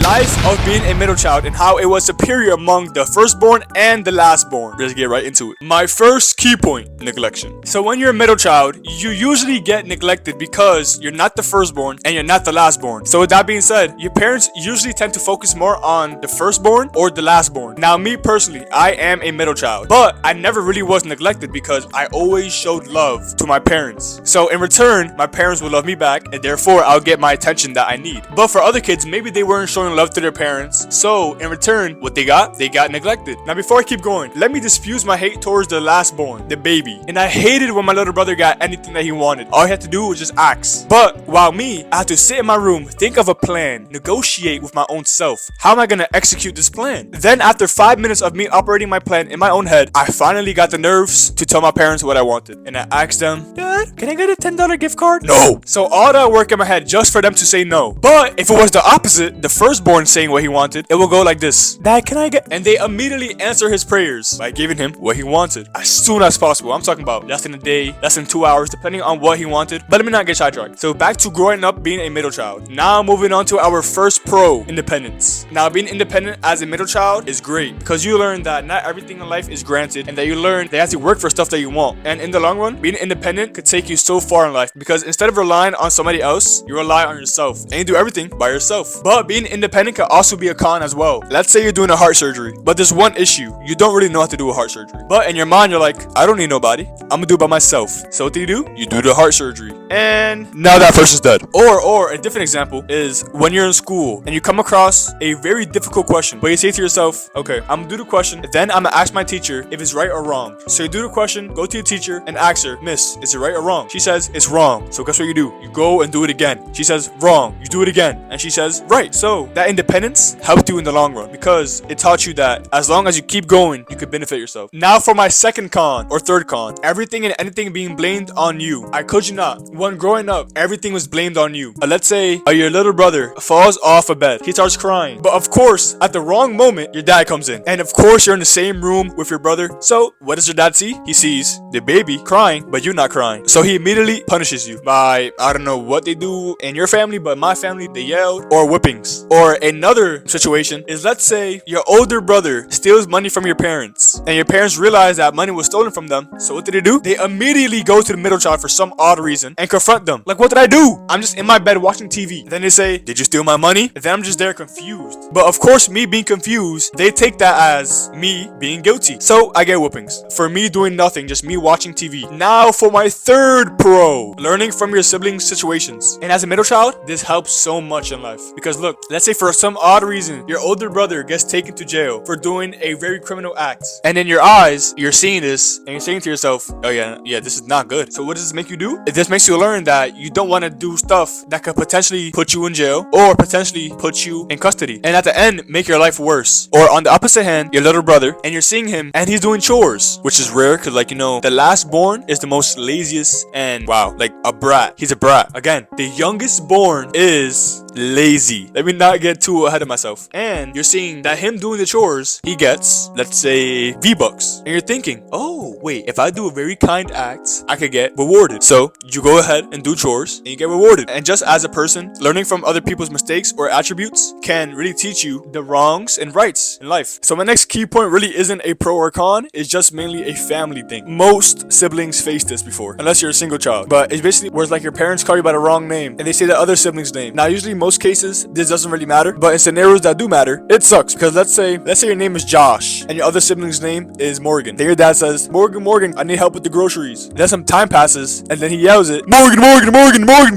life of being a middle child and how it was superior among the firstborn and the lastborn. Let's get right into it. My first key point, neglection. So when you're a middle child, you usually get neglected because you're not the firstborn and you're not the lastborn. So with that being said, your parents usually tend to focus more on the firstborn or the lastborn. Now me personally, I am a middle child, but I never really was neglected because I always showed love to my parents. So in return, my parents will love me back and therefore I'll get my attention that I need. But for other kids, maybe they weren't showing love to their parents. So in return, what they got neglected. Now before I keep going, let me diffuse my hate towards the lastborn, the baby. And I hated when my little brother got anything that he wanted. All he had to do was just ask. But while me, I had to sit in my room, think of a plan, negotiate with my own self. How am I gonna execute this plan? Then after 5 minutes of me operating my plan in my own head, I finally got the nerves to tell my parents what I wanted. And I asked them, Dad, can I get a $10 gift card? No. So all that work in my head just for them to say no. But if it was the opposite, the firstborn saying what he wanted, it will go like this. Dad, can I get... And they immediately answer his prayers by giving him what he wanted as soon as possible. I'm talking about less than a day, less than 2 hours, depending on what he wanted. But let me not get sidetracked. So back to growing up being a middle child. Now moving on to our first pro, independence. Now being independent as a middle child is great because you learn that not everything in life is granted and that you learn that you have to work for stuff that you want. And in the long run, being independent could take you so far in life because instead of relying on somebody else, you rely on yourself and you do everything by yourself. But being independent can also be a con as well. Let's say you're doing a heart surgery, but there's one issue. You don't really know how to do a heart surgery. But in your mind, you're like, I don't need nobody. I'm gonna do it by myself. So what do? You do the heart surgery. And now that person's dead. Or a different example is when you're in school and you come across a very difficult question, but you say to yourself, okay, I'm gonna do the question, then I'm gonna ask my teacher if it's right or wrong. So you do the question, go to your teacher and ask her, Miss, is it right or wrong? She says it's wrong. So guess what you do? You go and do it again. She says wrong. You do it again. And she says right. So that independence helped you in the long run because it taught you that as long as you keep going, you could benefit yourself. Now for my second con or third con, everything and anything being blamed on you. I kid you not. When growing up, everything was blamed on you. Let's say your little brother falls off a bed. He starts crying. But of course, at the wrong moment, your dad comes in. And of course, you're in the same room with your brother. So what does your dad see? He sees the baby crying, but you're not crying. So he immediately punishes you by, I don't know what they do in your family, but in my family, they yelled or whippings. Or another situation is, let's say your older brother steals money from your parents and your parents realize that money was stolen from them. So what do? They immediately go to the middle child for some odd reason and confront them. Like, what did I do? I'm just in my bed watching TV. And then they say, did you steal my money? And then I'm just there confused. But of course, me being confused, they take that as me being guilty. So I get whoopings for me doing nothing, just me watching TV. Now for my third pro, learning from your siblings' situations. And as a middle child, this helps so much in life. Because look, let's say for some odd reason, your older brother gets taken to jail for doing a very criminal act. And in your eyes, you're seeing this and you're saying to yourself, oh yeah, this is not good. So what does this make you do? This makes you learn that you don't want to do stuff that could potentially put you in jail or potentially put you in custody. And at the end, make your life worse. Or on the opposite hand, your little brother, and you're seeing him and he's doing chores, which is rare because, like, you know, the last born is the most laziest and wow, like a brat. He's a brat. Again, the youngest born is lazy. Let me not get too ahead of myself. And you're seeing that him doing the chores, he gets, let's say, V-Bucks. And you're thinking, oh, wait, if I do a very kind act, I could get rewarded. So you go ahead and do chores and you get rewarded. And just as a person, learning from other people's mistakes or attributes can really teach you the wrongs and rights in life. So my next key point really isn't a pro or con. It's just mainly a family thing. Most siblings face this before, unless you're a single child. But it's basically where it's like your parents call you by the wrong name and they say the other sibling's name. Now, usually most cases, this doesn't really matter. But in scenarios that do matter, it sucks. Because let's say your name is Josh and your other sibling's name is Morgan. Then your dad says, Morgan, I need help with the groceries. And then some time passes and then he yells it, Morgan,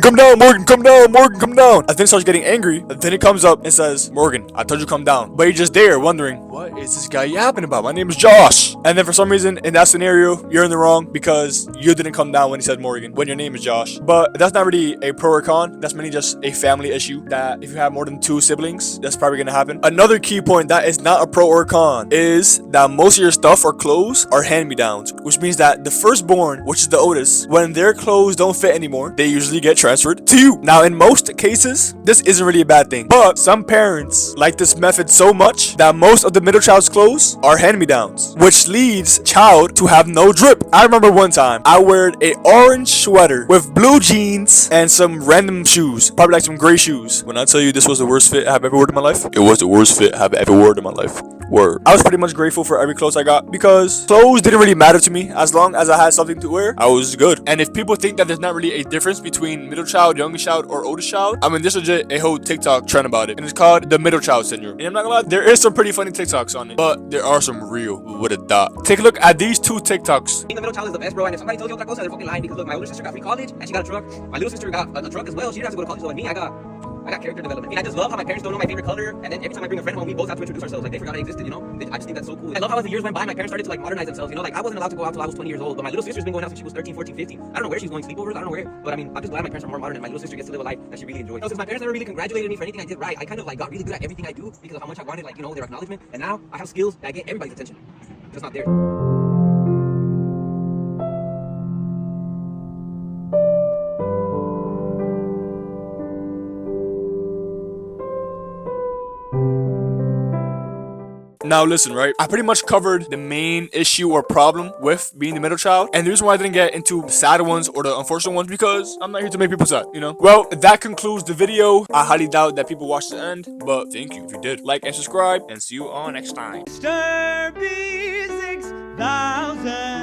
come down, Morgan, come down. And then starts getting angry. And then it comes up and says, Morgan, I told you come down. But you're just there wondering, what is this guy yapping about? My name is Josh. And then for some reason in that scenario, you're in the wrong because you didn't come down when he said Morgan, when your name is Josh. But that's not really a pro or con. That's mainly just a family issue that if you have more than 2 siblings, that's probably gonna happen. Another key point that is not a pro or con is that most of your stuff or clothes are hand-me-downs, which means that the firstborn, which is the oldest, when their clothes don't fit anymore, they usually get transferred to you. Now, in most cases, this isn't really a bad thing, but some parents like this method so much that most of the middle child's clothes are hand-me-downs, which leads child to have no drip. I remember one time I wore an orange sweater with blue jeans and some random shoes, probably like some gray shoes. shoes. When I tell you this was the worst fit I've ever worn in my life, it was the worst fit I've ever worn in my life. Word. I was pretty much grateful for every clothes I got because clothes didn't really matter to me as long as I had something to wear. I was good. And if people think that there's not really a difference between middle child, youngest child, or oldest child, I mean, there's legit a whole TikTok trend about it, and it's called the middle child syndrome. And I'm not gonna lie, there is some pretty funny TikToks on it, but there are some real with a dot. Take a look at these two TikToks. Being the middle child is the best, bro. And if somebody tells you otra cosa, they're fucking lying. Because look, my older sister got free college and she got a truck. My little sister got a truck as well. She didn't have to go to college. So like me, I got character development. And I just love how my parents don't know my favorite color. And then every time I bring a friend home, we both have to introduce ourselves. Like they forgot I existed, you know? I just think that's so cool. I love how as the years went by, my parents started to like modernize themselves. You know, like I wasn't allowed to go out till I was 20 years old. But my little sister's been going out since she was 13, 14, 15. I don't know where she's going sleepovers. I don't know where. But I mean, I'm just glad my parents are more modern and my little sister gets to live a life that she really enjoys. So since my parents never really congratulated me for anything I did right, I kind of like got really good at everything I do because of how much I wanted, like, you know, their acknowledgement. And now I have skills that get everybody's attention. Just not theirs. Now listen, right? I pretty much covered the main issue or problem with being the middle child. And the reason why I didn't get into the sad ones or the unfortunate ones because I'm not here to make people sad, you know? Well, that concludes the video. I highly doubt that people watched the end, but thank you if you did. Like and subscribe, and see you all next time. Mr. B6000